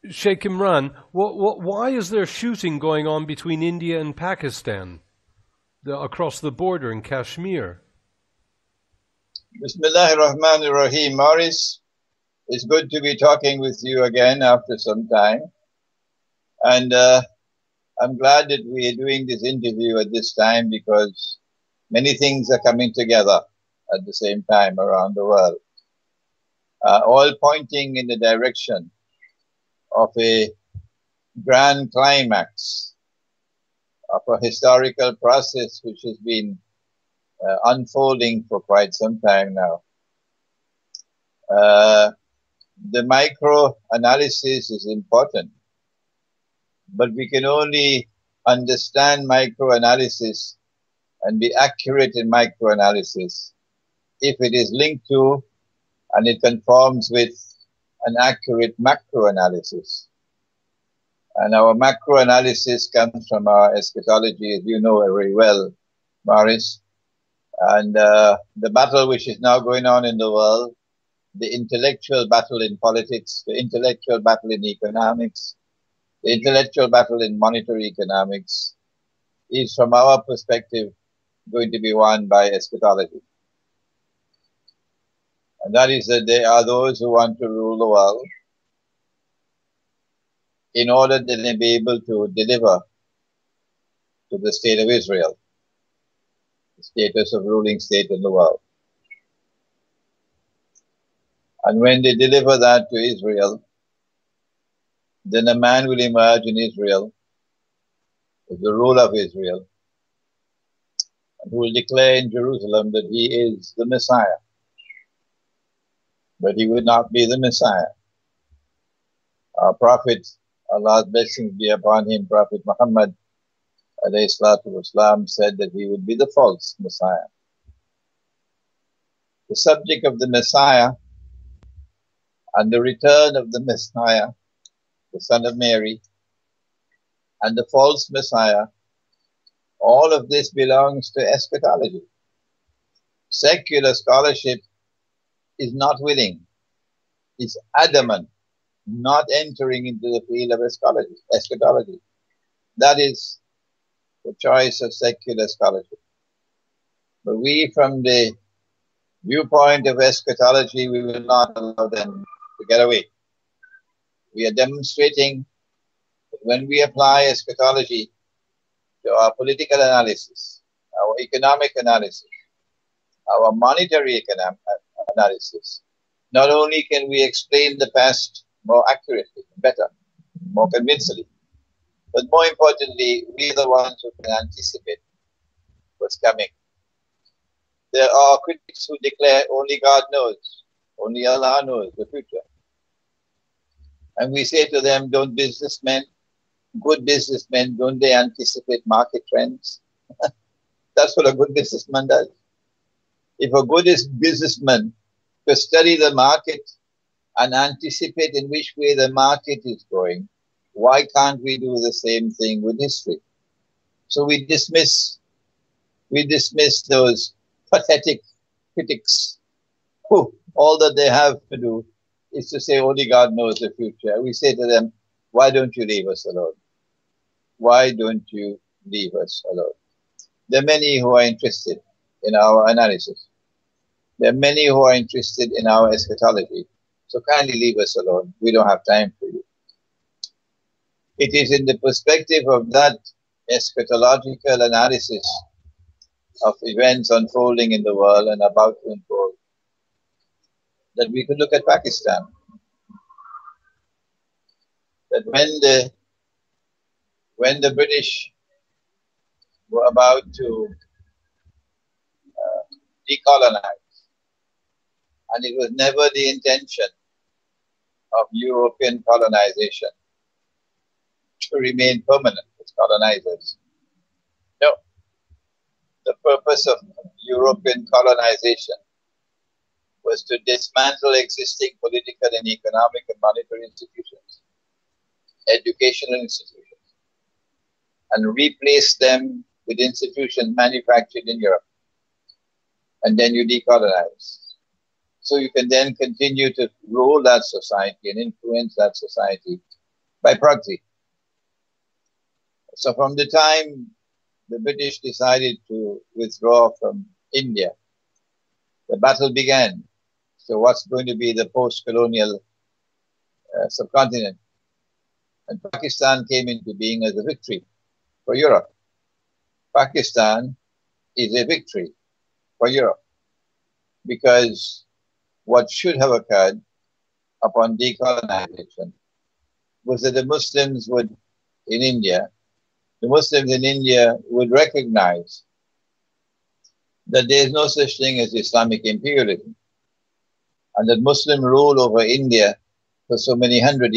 Sheikh Imran, why is there shooting going on between India and Pakistan across the border in Kashmir? Bismillahir Rahmanir Rahim. Morris, it's good to be talking with you again after some time. And I'm glad that we are doing this interview at this time because many things are coming together at the same time around the world, all pointing in the direction of a grand climax of a historical process which has been unfolding for quite some time now. The micro-analysis is important, but we can only understand micro-analysis and be accurate in micro-analysis if it is linked to and it conforms with an accurate macro-analysis. And our macro-analysis comes from our eschatology, as you know very well, Morris. And the battle which is now going on in the world, the intellectual battle in politics, the intellectual battle in economics, the intellectual battle in monetary economics, is from our perspective going to be won by eschatology. And that is that there are those who want to rule the world in order that they be able to deliver to the state of Israel, the status of ruling state in the world. And when they deliver that to Israel, then a man will emerge in Israel as the ruler of Israel, and who will declare in Jerusalem that he is the Messiah. But he would not be the Messiah. Our Prophet, Allah's blessings be upon him, Prophet Muhammad alayhi salatu wasalam, said that he would be the false Messiah. The subject of the Messiah and the return of the Messiah, the son of Mary, and the false Messiah, all of this belongs to eschatology. Secular scholarship is not willing, is adamant, not entering into the field of eschatology. That is the choice of secular scholarship. But we, from the viewpoint of eschatology, we will not allow them to get away. We are demonstrating that when we apply eschatology to our political analysis, our economic analysis, our monetary analysis, not only can we explain the past more accurately, better, more convincingly, but more importantly, we are the ones who can anticipate what's coming. There are critics who declare only God knows, only Allah knows the future. And we say to them, don't businessmen, good businessmen, don't they anticipate market trends? That's what a good businessman does. If a good businessman could study the market and anticipate in which way the market is going, why can't we do the same thing with history? So we dismiss those pathetic critics who all that they have to do is to say only God knows the future. We say to them, why don't you leave us alone? Why don't you leave us alone? There are many who are interested in our analysis. There are many who are interested in our eschatology. So kindly leave us alone. We don't have time for you. It is in the perspective of that eschatological analysis of events unfolding in the world and about to unfold that we could look at Pakistan. That when the British were about to decolonize, and it was never the intention of European colonization to remain permanent as colonizers. No. The purpose of European colonization was to dismantle existing political and economic and monetary institutions, educational institutions, and replace them with institutions manufactured in Europe. And then you decolonize. So you can then continue to rule that society and influence that society by proxy. So from the time the British decided to withdraw from India, the battle began. So what's going to be the post-colonial subcontinent? And Pakistan came into being as a victory for Europe. Pakistan is a victory for Europe because what should have occurred upon decolonization was that the Muslims in India would recognize that there is no such thing as Islamic imperialism, and that Muslim rule over India for so many hundreds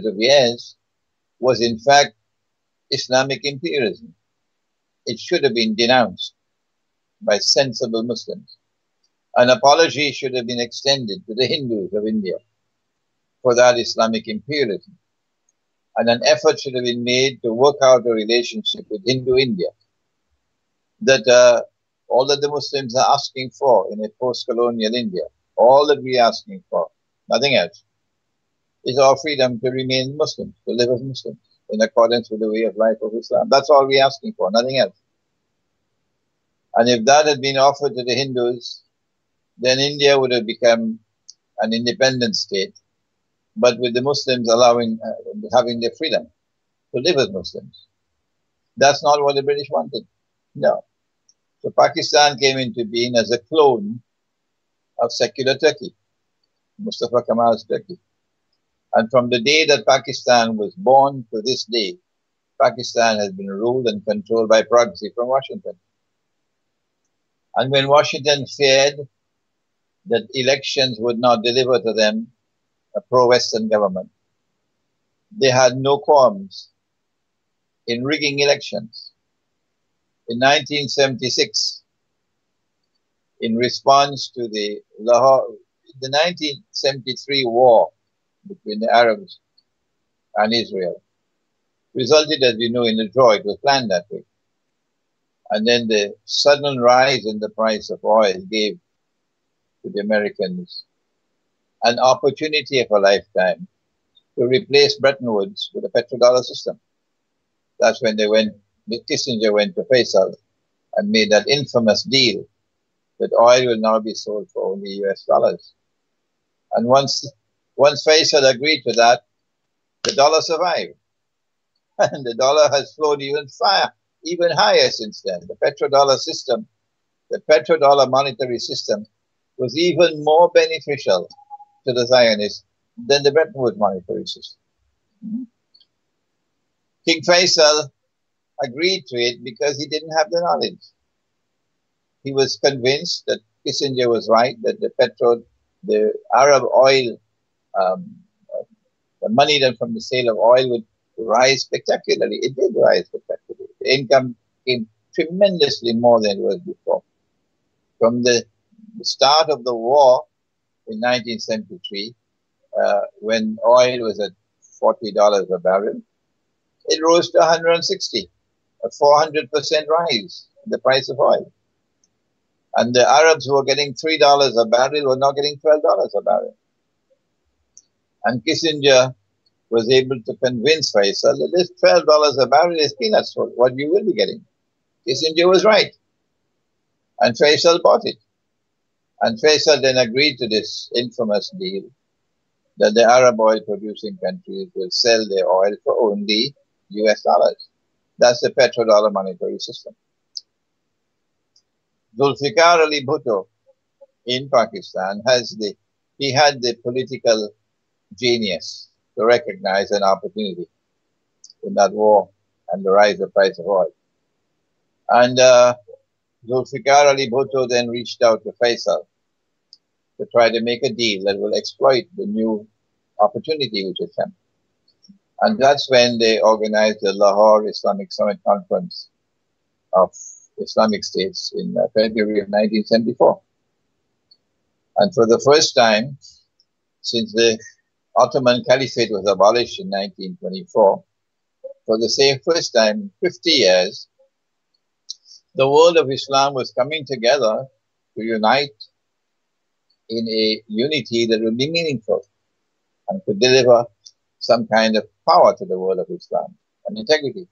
of years was in fact Islamic imperialism. It should have been denounced by sensible Muslims. An apology should have been extended to the Hindus of India for that Islamic imperialism. And an effort should have been made to work out a relationship with Hindu India. That all that the Muslims are asking for in a post-colonial India, all that we are asking for, nothing else, is our freedom to remain Muslims, to live as Muslims, in accordance with the way of life of Islam. That's all we're asking for, nothing else. And if that had been offered to the Hindus, then India would have become an independent state, but with the Muslims having their freedom to live as Muslims. That's not what the British wanted. No. So Pakistan came into being as a clone of secular Turkey, Mustafa Kemal's Turkey. And from the day that Pakistan was born to this day, Pakistan has been ruled and controlled by proxy from Washington. And when Washington feared that elections would not deliver to them a pro-Western government, they had no qualms in rigging elections. In 1976, in response to the 1973 war between the Arabs and Israel, resulted, as you know, in a draw. It was planned that way. And then the sudden rise in the price of oil gave to the Americans an opportunity of a lifetime to replace Bretton Woods with a petrodollar system. That's when Kissinger went to Faisal and made that infamous deal that oil will now be sold for only US dollars. And once Faisal agreed to that, the dollar survived. And the dollar has flown even higher since then. The petrodollar system, the petrodollar monetary system, was even more beneficial to the Zionists than the Bretton Woods monetary system. King Faisal agreed to it because he didn't have the knowledge. He was convinced that Kissinger was right, that the Arab oil, the money then from the sale of oil would rise spectacularly. It did rise spectacularly. The income came tremendously more than it was before. From the start of the war in 1973, when oil was at $40 a barrel, it rose to 160, a 400% rise in the price of oil. And the Arabs who were getting $3 a barrel were now getting $12 a barrel. And Kissinger was able to convince Faisal that this $12 a barrel is peanuts for what you will be getting. Kissinger was right. And Faisal bought it. And Faisal then agreed to this infamous deal that the Arab oil producing countries will sell their oil for only US dollars. That's the petrodollar monetary system. Zulfikar Ali Bhutto in Pakistan had the political genius to recognize an opportunity in that war and the rise of the price of oil. And Zulfikar Ali Bhutto then reached out to Faisal to try to make a deal that will exploit the new opportunity which has come. And that's when they organized the Lahore Islamic Summit Conference of Islamic States in February of 1974. And for the first time, since the Ottoman Caliphate was abolished in 1924, for the same first time in 50 years, the world of Islam was coming together to unite in a unity that would be meaningful and could deliver some kind of power to the world of Islam and integrity.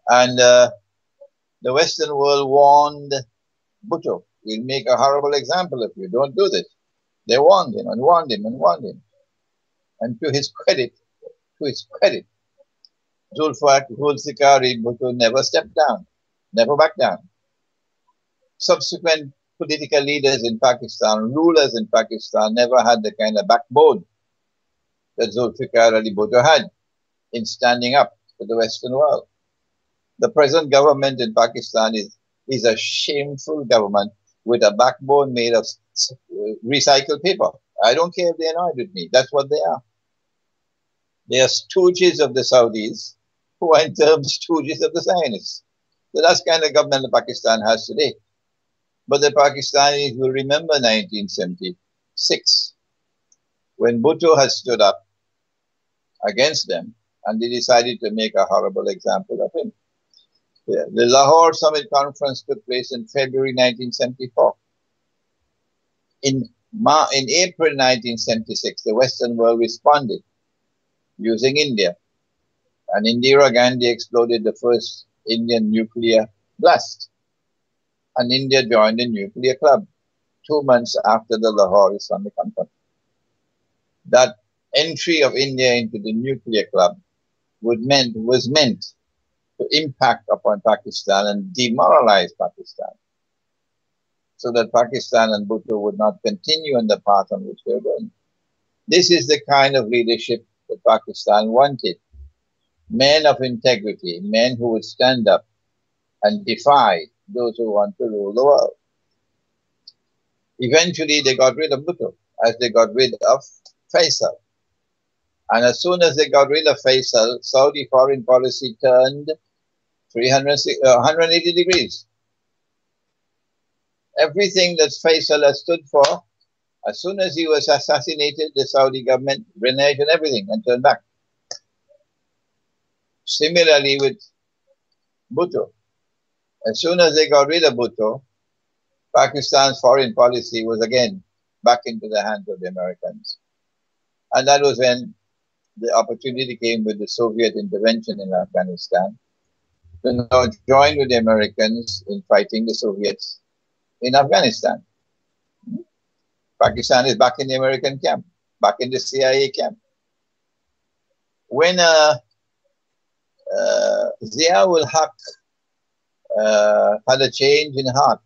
And the Western world warned Bhutto, we'll make a horrible example of you, don't do this. They warned him and warned him and warned him. And to his credit, Zulfikar Bhutto never stepped down, never backed down. Subsequent political leaders in Pakistan, rulers in Pakistan, never had the kind of backbone that Zulfikar Ali Bhutto had in standing up to the Western world. The present government in Pakistan is a shameful government with a backbone made of recycled paper. I don't care if they're annoyed with me. That's what they are. They are stooges of the Saudis who are in turn stooges of the Zionists. So that's the kind of government that Pakistan has today. But the Pakistanis will remember 1976 when Bhutto has stood up against them and they decided to make a horrible example of him. The Lahore Summit Conference took place in February 1974. In April 1976, the Western world responded using India. And Indira Gandhi exploded the first Indian nuclear blast. And India joined the nuclear club 2 months after the Lahore Islamic Conference. That entry of India into the nuclear club was meant to impact upon Pakistan and demoralize Pakistan, so that Pakistan and Bhutto would not continue on the path on which they were going. This is the kind of leadership that Pakistan wanted. Men of integrity, men who would stand up and defy those who want to rule the world. Eventually, they got rid of Bhutto, as they got rid of Faisal. And as soon as they got rid of Faisal, Saudi foreign policy turned 180 degrees. Everything that Faisal has stood for, as soon as he was assassinated, the Saudi government reneged on everything and turned back. Similarly with Bhutto. As soon as they got rid of Bhutto, Pakistan's foreign policy was again back into the hands of the Americans. And that was when the opportunity came with the Soviet intervention in Afghanistan to now join with the Americans in fighting the Soviets in Afghanistan. Pakistan is back in the American camp, back in the CIA camp. When Zia-ul Haq had a change in heart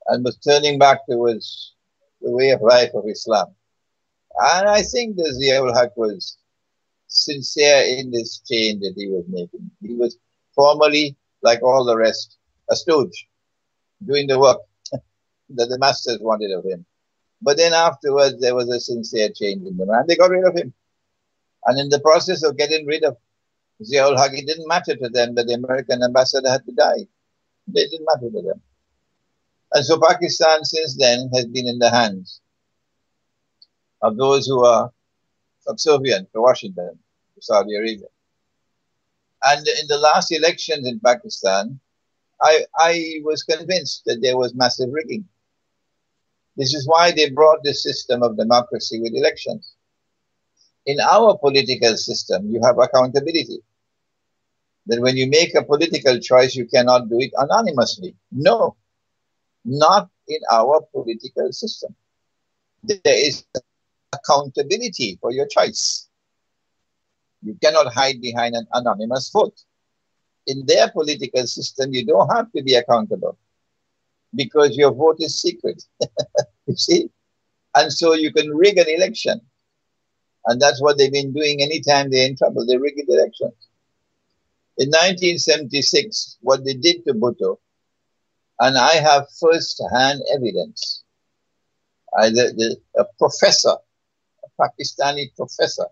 and was turning back towards the way of life of Islam. And I think that Zia-ul Haq was sincere in this change that he was making. He was formerly, like all the rest, a stooge, doing the work that the masters wanted of him. But then afterwards, there was a sincere change in the man. They got rid of him. And in the process of getting rid of Zia-ul Haq, it didn't matter to them that the American ambassador had to die. It didn't matter to them. And so Pakistan since then has been in the hands of those who are subservient to Washington, to Saudi Arabia. And in the last elections in Pakistan, I was convinced that there was massive rigging. This is why they brought this system of democracy with elections. In our political system, you have accountability. That when you make a political choice, you cannot do it anonymously. No, not in our political system. There is accountability for your choice. You cannot hide behind an anonymous vote. In their political system, you don't have to be accountable because your vote is secret. You see? And so you can rig an election. And that's what they've been doing anytime they're in trouble. They rig the elections. In 1976, what they did to Bhutto, and I have first-hand evidence, a professor, a Pakistani professor,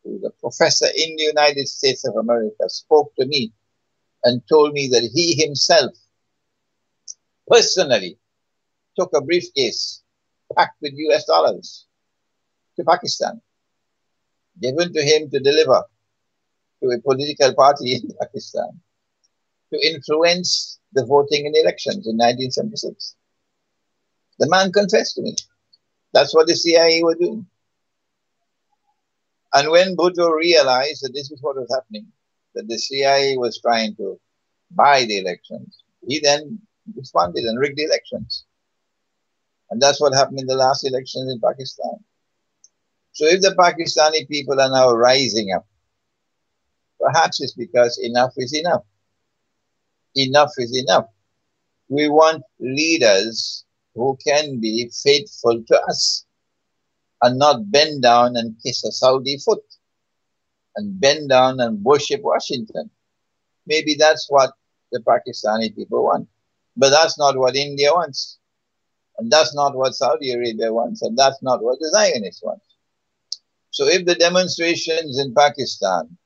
who is a professor in the United States of America, spoke to me and told me that he himself personally took a briefcase packed with US dollars to Pakistan, given to him to deliver to a political party in Pakistan to influence the voting in elections in 1976. The man confessed to me. That's what the CIA were doing. And when Bhutto realized that this is what was happening, that the CIA was trying to buy the elections, he then responded and rigged the elections. And that's what happened in the last elections in Pakistan. So if the Pakistani people are now rising up, perhaps it's because enough is enough. Enough is enough. We want leaders who can be faithful to us and not bend down and kiss a Saudi foot and bend down and worship Washington. Maybe that's what the Pakistani people want. But that's not what India wants. And that's not what Saudi Arabia wants. And that's not what the Zionists want. So if the demonstrations in Pakistan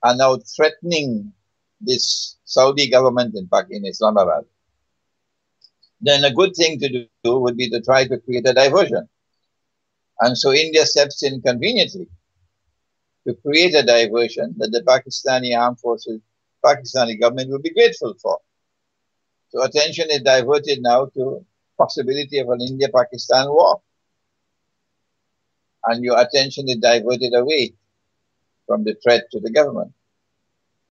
are now threatening this Saudi government in Islamabad, then a good thing to do would be to try to create a diversion. And so India steps in conveniently to create a diversion that the Pakistani armed forces, Pakistani government will be grateful for. So attention is diverted now to possibility of an India-Pakistan war. And your attention is diverted away from the threat to the government.